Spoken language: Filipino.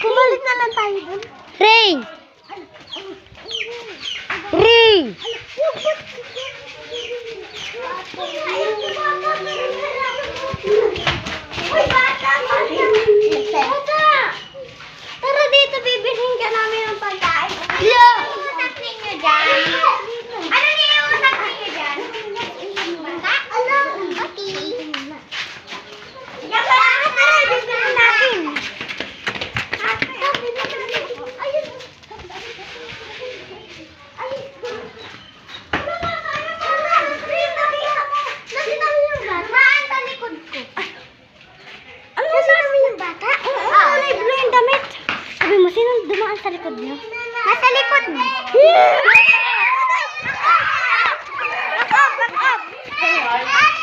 Bumalik na lang tayo dun. Ray! Ray! Uy, bata! Tara dito, bibilhin ka namin ng pagkain. Yeah. Ano iuusap ninyo dyan? Ano iuusap ninyo dyan? Bata? Ano? Okay. Yan ba? Tara, bibilhin natin. Ayun. Nakita mo yung bata? Saan sa likod ko? Ano nakita mo yung bata? Kulay blue yung damit. Sabi mo, sino dumaan sa likod niyo? Nasa likod mo. Back up! Back up!